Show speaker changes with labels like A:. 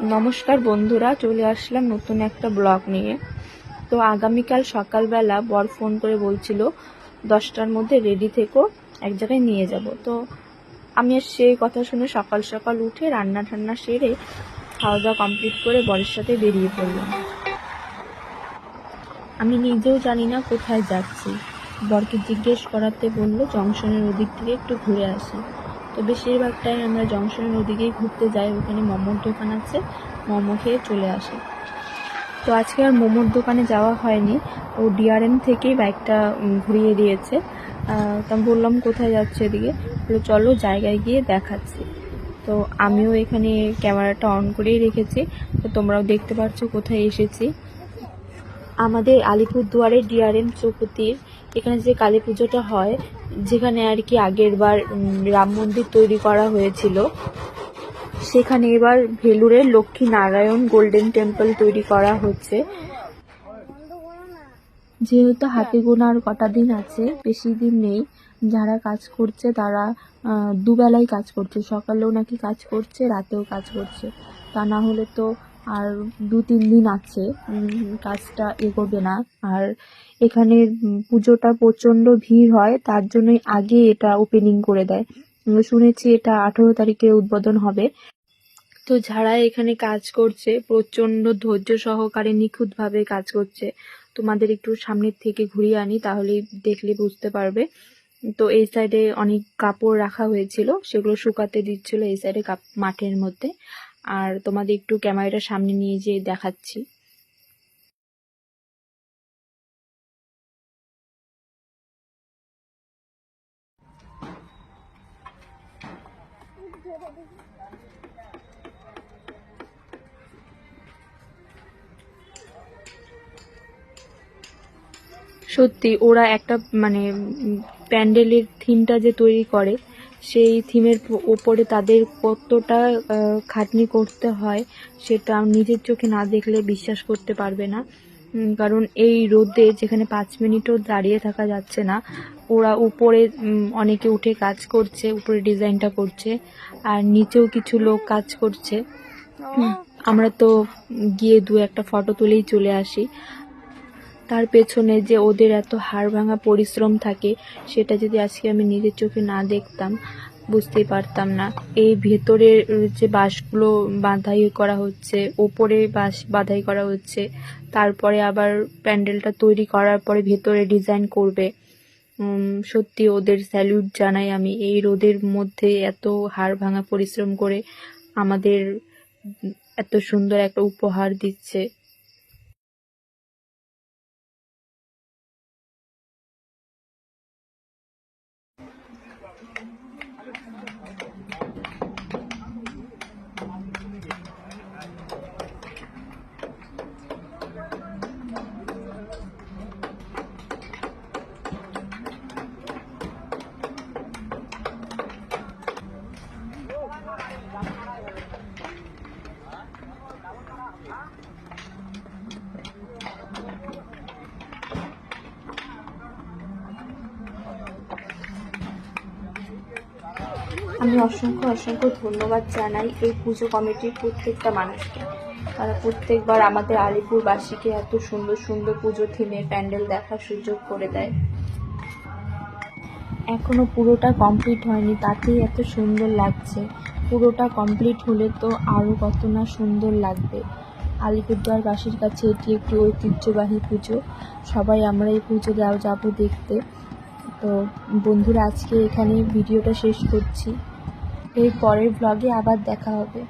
A: নমস্কার বন্ধুরা, চলে আসলাম নতুন একটা ব্লগ নিয়ে। তো আগামীকাল সকালবেলা বর ফোন করে বলছিল 10টার মধ্যে রেডি থেকো, এক জায়গায় নিয়ে যাব। তো আমি আর সেই কথা শুনে সকাল সকাল উঠে রান্না ঠান্না সেরে খাওয়া দাওয়া কমপ্লিট করে বরের সাথে বেরিয়ে পড়লাম। আমি নিজেও জানি না কোথায় যাচ্ছি। বরকে জিজ্ঞেস করাতে বলল জংশনের ওদিক থেকে একটু ঘুরে আসি। তো বেশিরভাগ টাইম আমরা জংশনের ওদিকেই ঘুরতে যাই, ওখানে মোমোর দোকান আছে, মোমো খেয়ে চলে আসি। তো আজকে আর মোমোর দোকানে যাওয়া হয়নি, ও ডিআরএম থেকেই বাইকটা ঘুরিয়ে দিয়েছে। তো আমি বললাম কোথায় যাচ্ছে এদিকে, বলে চলো জায়গায় গিয়ে দেখাচ্ছি। তো আমিও এখানে ক্যামেরাটা অন করেই রেখেছি, তো তোমরাও দেখতে পাচ্ছ কোথায় এসেছি। আমাদের আলিপুরদুয়ারের ডিআরএম চৌপতির এখানে যে কালী পুজোটা হয়, যেখানে আর কি আগের বার রাম মন্দির তৈরি করা হয়েছিল, সেখানে এবার ভেলুরের লক্ষ্মী নারায়ণ গোল্ডেন টেম্পল তৈরি করা হচ্ছে। যেহেতু হাতে গোনার কটা দিন আছে, বেশি দিন নেই, যারা কাজ করছে তারা দুবেলাই কাজ করছে, সকালেও নাকি কাজ করছে, রাতেও কাজ করছে। তা না হলে তো আর 2-3 দিন আছে, কাজটা এগোবে না। আর এখানে পুজোটা প্রচণ্ড ভিড় হয়, তার জন্যই আগে এটা ওপেনিং করে দেয়। শুনেছি এটা 18 তারিখে উদ্বোধন হবে। তো যারা এখানে কাজ করছে প্রচণ্ড ধৈর্য সহকারে নিখুঁতভাবে কাজ করছে। তোমাদের একটু সামনের থেকে ঘুরিয়ে আনি, তাহলেই দেখলে বুঝতে পারবে। তো এই সাইডে অনেক কাপড় রাখা হয়েছিল, সেগুলো শুকাতে দিচ্ছিল এই সাইডে মাঠের মধ্যে। আর তোমাদের একটু ক্যামেরাটা সামনে নিয়ে যেয়ে দেখাচ্ছি। সত্যি ওরা একটা প্যান্ডেলের থিমটা যে তৈরি করে, সেই থিমের ওপরে তাদের কতটা খাটনি করতে হয় সেটা নিজের চোখে না দেখলে বিশ্বাস করতে পারবে না। কারণ এই রোদে যেখানে 5 মিনিটও দাঁড়িয়ে থাকা যাচ্ছে না, ওরা উপরে অনেকে উঠে কাজ করছে, উপরে ডিজাইনটা করছে, আর নিচেও কিছু লোক কাজ করছে। আমরা তো গিয়ে 2-1টা ফটো তুলেই চলে আসি। তার পেছনে যে ওদের এত হাড় ভাঙা পরিশ্রম থাকে, সেটা যদি আজকে আমি নিজের চোখে না দেখতাম বুঝতেই পারতাম না। এই ভেতরের যে বাঁশগুলো বাঁধাই করা হচ্ছে, ওপরে বাঁশ বাঁধাই করা হচ্ছে, তারপরে আবার প্যান্ডেলটা তৈরি করার পরে ভেতরে ডিজাইন করবে। সত্যি ওদের স্যালুট জানাই আমি, এই রোদের মধ্যে এত হাড় ভাঙা পরিশ্রম করে আমাদের এত সুন্দর একটা উপহার দিচ্ছে। আমি অসংখ্য অসংখ্য ধন্যবাদ জানাই এই পুজো কমিটির প্রত্যেকটা মানুষকে। তারা প্রত্যেকবার আমাদের আলিপুরবাসীকে এত সুন্দর সুন্দর পুজো থিমে প্যান্ডেল দেখার সুযোগ করে দেয়। এখনো পুরোটা কমপ্লিট হয়নি, তাতেই এত সুন্দর লাগছে। পুরোটা কমপ্লিট হলে তো আরও কত না সুন্দর লাগবে। আলিপুরদুয়ারবাসীর কাছে এটি একটি ঐতিহ্যবাহী পুজো, সবাই আমরা এই পুজো যাবো দেখতে। তো বন্ধুরা, আজকে এখানে ভিডিওটা শেষ করছি, এর পরের ব্লগে আবার দেখা হবে।